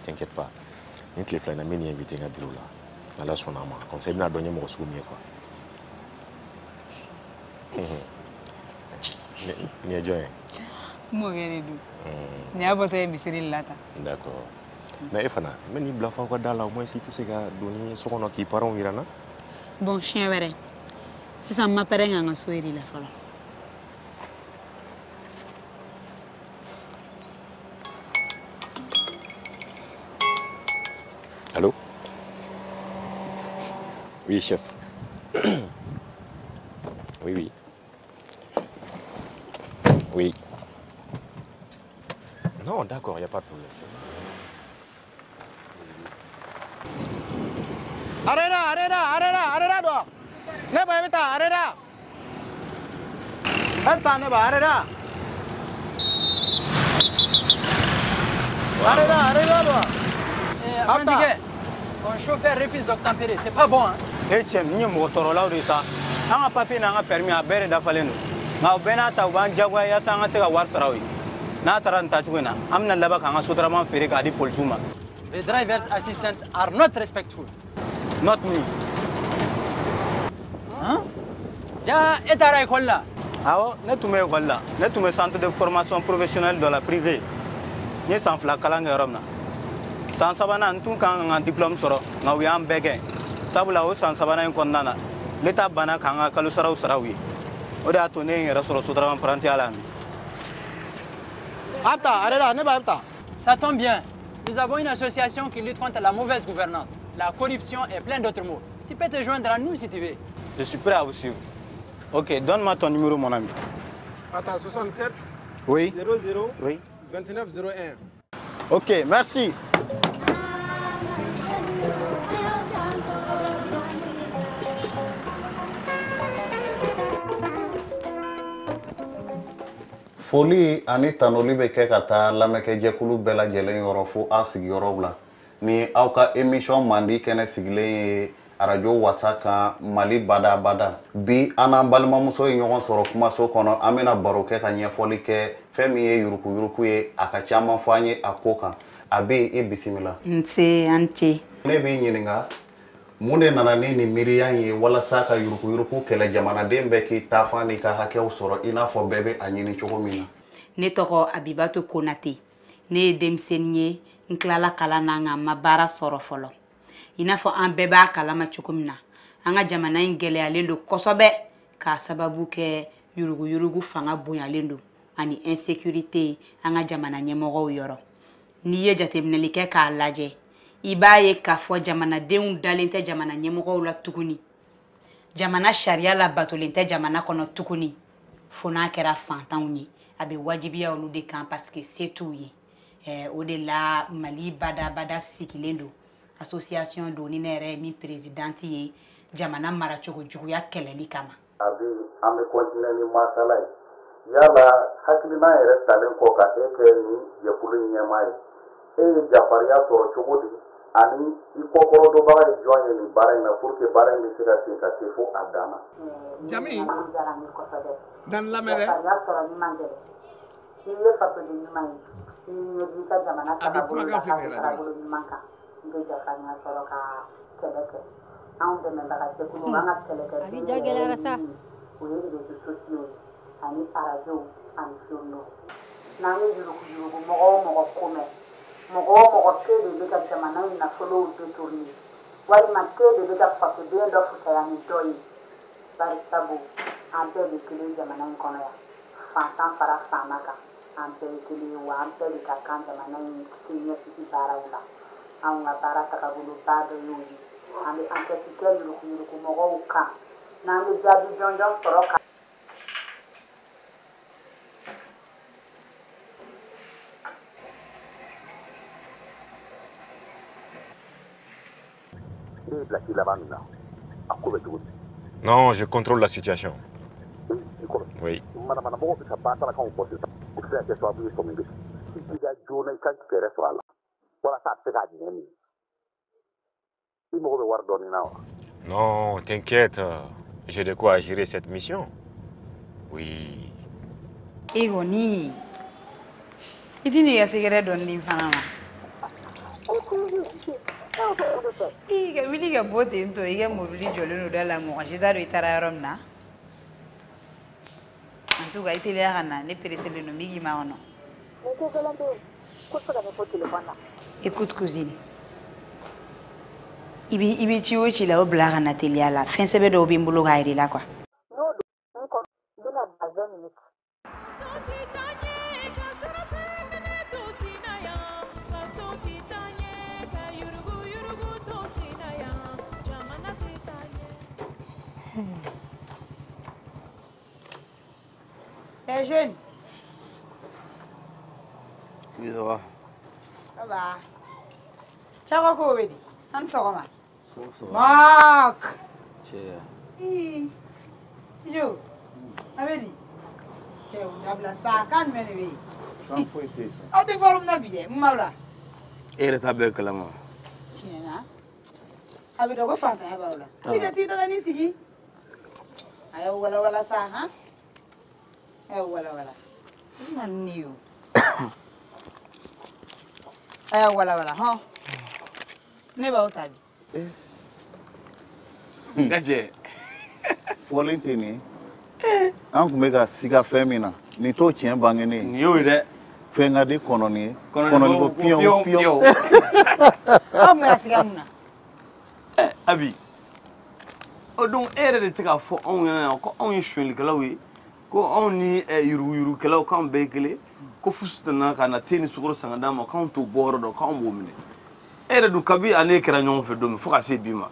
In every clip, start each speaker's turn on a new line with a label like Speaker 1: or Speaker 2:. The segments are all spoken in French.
Speaker 1: t'inquiète pas. Ni les fleurs, ni invité à bureau là. Là, son amant. Comme ça, il m'a donné mon souvenir quoi. Ni est joint.
Speaker 2: Moi, je ni a voté Bissiri Lata.
Speaker 1: D'accord. Mais il faut na, mais ni blafa quoi dans là au moins si tu sais que donner ce qu'on a qui parent irana.
Speaker 2: Bon chien verre. Si ça m'apparaît en soirée la fala.
Speaker 1: Allô? Oui, chef. Oui, oui. Oui. Non, d'accord, il n'y a pas de problème.
Speaker 3: Arrêta, toi. Ne pas éviter, arrêta. Arrêta, ne pas, arrêta. Arrêta, toi.
Speaker 4: Ton chauffeur refuse d'obtempérer, c'est pas bon.
Speaker 3: Eh, tiens, nous sommes motos là de ça. On a papier, on a permis à bérer d'affaler. Nous ben ta uban jagwa ya sanga se ka war sarawi. Na taran ta chukena. Amna laba kanga sutraman fere ka di polsuma.
Speaker 4: The driver's assistants are not respectful.
Speaker 3: Not me.
Speaker 4: Hein? Ja etara école.
Speaker 3: Ah, ne tu me école. Ne tu me centre de formation professionnelle de la privée. Ni sans fla kalanga romna. Sans sabana ntu kan un diplôme soro. Na wi am bege. Sabula o sans sabana en konnana. L'état bana kanga kalu saraw sarawi. O da to ne yera soro sutraman pranti ala. Apta, arrêta, ne pas apta.
Speaker 4: Ça tombe bien. Nous avons une association qui lutte contre la mauvaise gouvernance, la corruption et plein d'autres mots. Tu peux te joindre à nous si tu veux.
Speaker 3: Je suis prêt à vous suivre. Ok, donne-moi ton numéro, mon ami.
Speaker 5: Attends, 67
Speaker 3: Oui.
Speaker 5: 00
Speaker 3: Oui.
Speaker 5: 29 01.
Speaker 3: Ok, merci.
Speaker 6: Foli ani tanoli bɛ kɛ ka taa lamɛnkɛjɛkulu bɛɛ lajɛlen yɔrɔ fo a sigiyɔrɔw la ni aw ka émission mandi kɛnɛ sigilen ye radio wasa kan Mali badabada bi an n'an balimamuso ye ɲɔgɔn sɔrɔ kumaso kɔnɔ an bɛna baro kɛ ka ɲɛfɔli kɛ fɛn min ye yurukuyuruku ye a ka caman fɔ an ye a ko kan a bɛ i bisimila
Speaker 2: Nse an ce.
Speaker 6: ne b'i ɲininka mun de nana ni nin miiriya ye walasa ka yurukuyuruku kɛlɛ jamanaden bɛɛ k'i taafan n'i ka hakɛw sɔrɔ i n'a fɔ bɛɛ bɛ a ɲini cogo min na.
Speaker 2: Ne tɔgɔ Abibatu Konate. Ne ye denmisɛnnin ye n tilala kalan na nka n ma baara sɔrɔ fɔlɔ. I n'a fɔ an bɛɛ b'a kalama cogo min na an ka jamana in gɛlɛyalen don kosɛbɛ k'a sababu kɛ yuruguyurugu fanga bonyalen don ani insécurité an ka jamana ɲɛmɔgɔw yɔrɔ. N'i ye jateminɛli kɛ k'a lajɛ i b'a ye k'a fɔ jamanadenw dalen tɛ jamana ɲɛmɔgɔw la tuguni. Jamana sariya la batolen tɛ jamana kɔnɔ tuguni. Fo n'a kɛra fantanw ye a bɛ wajibiya olu de kan parce que se t'u ye. O de la Mali badabada sigilen don. Association do ni ne yɛrɛ ye min présidente ye jamana maracogo juguya kɛlɛli kama.
Speaker 7: A bɛ an bɛ continuer ni masala ye yala hakilina yɛrɛ talen kɔ ka e kɛ nin jɛkulu in ɲɛmaa ye e ye jafariya sɔrɔ cogo di ani i kɔkɔrɔdonbaga ye jɔn ye nin baara in na pour que baara in bɛ se ka segin ka se fo a dan na.
Speaker 5: Jami dan lamɛn dɛ. A bɛ kumakan fɛ ne radio la.
Speaker 8: A bɛ ja gɛlɛyara sa.
Speaker 9: Ani arajow ani journaux n'an ye yuruguyurugu mɔgɔ o mɔgɔ ko mɛn mɔgɔ o mɔgɔ ke de bɛ ka jamana in nafolow détourner walima ke de bɛ ka fasoden dɔ fisaya ni dɔ ye bari sabu an bɛɛ de kelen jamana in kɔnɔ yan fantan fara faama kan an bɛɛ ye kelen ye wa an bɛɛ de ka kan jamana in siniɲɛsigi baaraw la anw ka baara tagaboloba dɔ y'o ye an bɛ enquête kɛ yuruguyurugu mɔgɔw kan n'an bɛ jaabi jɔnjɔn sɔrɔ ka
Speaker 1: Non, je contrôle la situation. Oui. Non, t'inquiète. J'ai de quoi gérer cette mission. Oui.
Speaker 2: Igoni. Itini ya sigara donni fana ma. Iga wili ga bote into iga mobili joleno dala mo jida do itara romna. Antu ga itele kana ne peresele no migi ma ono. Écoute cousine. Ibi chiwo chila o blaga na tele ala. Fin sebe do bimbulu ga iri la quoi. T'es jeune?
Speaker 10: Oui, ça va.
Speaker 2: Ça va. Tchako ko wedi. An sogoma.
Speaker 10: Ça va.
Speaker 2: Mak.
Speaker 10: Chez.
Speaker 2: Jo. Abedi. Che unabla sa kan menwe.
Speaker 6: San foi te.
Speaker 2: O te forum na bide, mawla.
Speaker 10: Ere ta be kala ma.
Speaker 2: Tiena. Abido go fanta ya bawla. Ida ti dala ni sigi. Ayo wala sa ha. Wala. Man new. Wala, ha? Ne ba utabi.
Speaker 10: Gaje.
Speaker 6: Fɔlen tɛ nin ye an tun bɛ ka siga fɛn min na nin t'o tiɲɛ bangenen
Speaker 10: nin y'o ye dɛ
Speaker 6: fɛn ka di kɔnɔni ye kɔnɔni ko piyɔn
Speaker 2: aw bɛ ka siga mun na
Speaker 10: Abi o don e yɛrɛ de tɛ k'a fɔ anw ɲɛna yan ko anw ye sonyɛlikɛlaw ye ko anw ni yuruguyurukɛlaw k'anw bɛɛ ye kelen ko fusu tɛna ka na te ni sukaro san ka d'an ma k'anw t'o bɔ yɔrɔ dɔn k'anw b'o minɛ e yɛrɛ dun kabi ale kɛra ɲɔgɔn fɛ don min fo ka se bi ma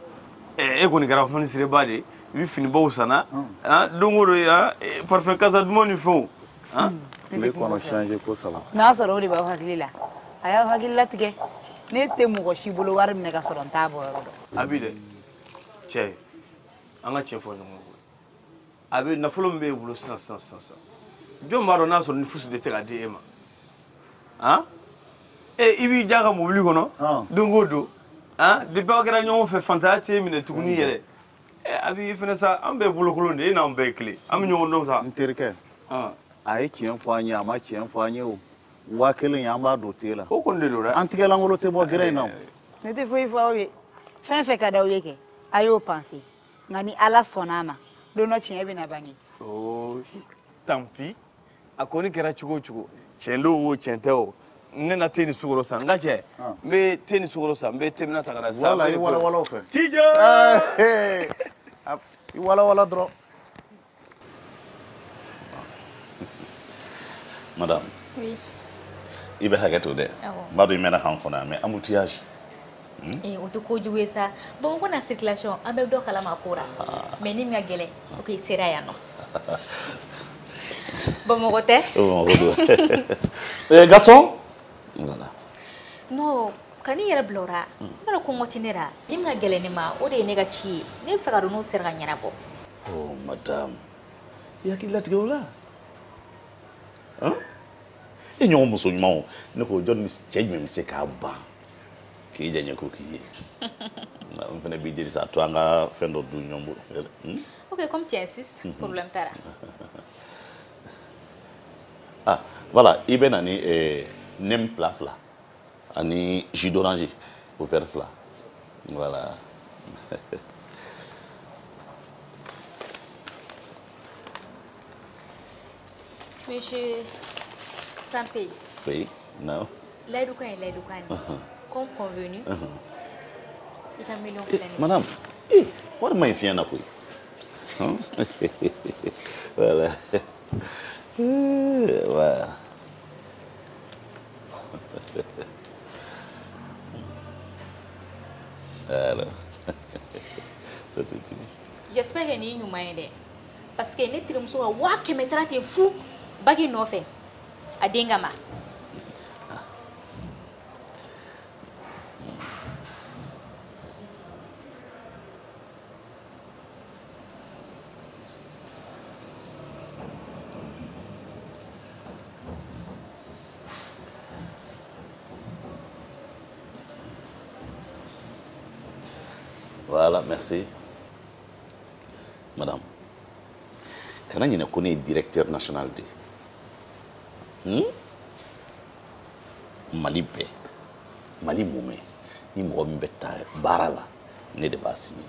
Speaker 10: e kɔni kɛra fonisireba de ye i bɛ finibaw sanna don o don parfum kasa duman ni fɛnw
Speaker 6: tile kɔnɔ changer ko saba
Speaker 2: n'a sɔrɔ o de b'aw hakili la a y'aw hakili latigɛ ne tɛ mɔgɔ si bolo wari minɛ ka sɔrɔ n t'a bɔ yɔrɔ dɔn
Speaker 10: Abi dɛ cɛ an ka tiɲɛ fɔ ɲɔgɔn kɔ a bɛ nafolo min b'e bolo sisan jɔn b'a dɔn n'a sɔrɔ ni fusi de tɛ ka di e ma i b'i ja ka mobili kɔnɔ don o don depuis aw kɛra ɲɔgɔn fɛ fantanya t'e minɛ tuguni yɛrɛ Abi fɛnɛ sa an bɛɛ bolokolon de e n'anw bɛɛ ye kelen an bɛ ɲɔgɔn dɔn sa
Speaker 6: n terikɛ a ye tiɲɛ fɔ an ye a ma tiɲɛ fɔ an ye o 1000 ye an b'a don te la
Speaker 10: o kɔni de don dɛ
Speaker 6: an tigɛlankolon tɛ bɔ gɛrɛ in na
Speaker 2: ne tɛ foyi fɔ aw ye fɛn fɛn ka d'aw ye kɛ a y'o penser nka ni ala sɔnn'a ma don dɔ tiɲɛ bɛna bange
Speaker 10: tant pis a kɔni kɛra cogo o cogo tiɲɛ don o tiɲɛ tɛ o ne na te ni sukaro san n ka cɛ n bɛ te ni sukaro san n bɛ te mina ta ka na sisan
Speaker 6: wala i walawala o fɛ
Speaker 10: Tijɔ
Speaker 6: i walawala dɔrɔn
Speaker 11: Madame.
Speaker 8: Oui.
Speaker 11: I bɛ hakɛ to dɛ. N b'a dɔn i mɛnna k'an kɔnɔ yan mais embouteillage.
Speaker 8: O tɛ kojugu ye sa Bamakɔ na circulation an bɛ dɔ kalama a ko la mais ni min ka gɛlɛn o k'i sera yan nɔ Bamakɔ tɛ.
Speaker 11: Bamakɔ don. Garçon. Voilà.
Speaker 8: Non ka n'i yɛrɛ bila o la n b'a dɔn kɔngɔ tɛ ne la ni min ka gɛlɛn ne ma o de ye ne ka ci ye ne bɛ fɛ ka dɔn n'o sera ka ɲɛnabɔ.
Speaker 11: Oh madame. I hakili latigɛ o la. E ɲɔgɔn muso ɲumanw ne ko jɔn cɛ jumɛn bɛ se k'a ban k'i janye ko k'i ye n fana b'i deli sa to an ka fɛn dɔ dun ɲɔgɔn bolo.
Speaker 8: Ok comme tu insistes problème t'a la.
Speaker 11: Voilà i bɛ na ni nem plat fila ani jus d'oranger au verre fila voilà.
Speaker 8: Monsieur Sampé.
Speaker 11: Oui, non.
Speaker 8: L'aïdoukan est l'aïdoukan. Comme convenu. Il y a un million de l'année.
Speaker 11: Madame, what am I fiant à quoi? Voilà. Voilà. Alors.
Speaker 8: J'espère que ni nous m'aide. Parce que ne tire muso ka 100 tara te fu bagi nɔfɛ a den kama.
Speaker 11: Voilà, merci. Madame. Quand on connaît le directeur national de Malibé, Mali mumɛ ni mɔgɔ min bɛ taa baara la ne de b'a signé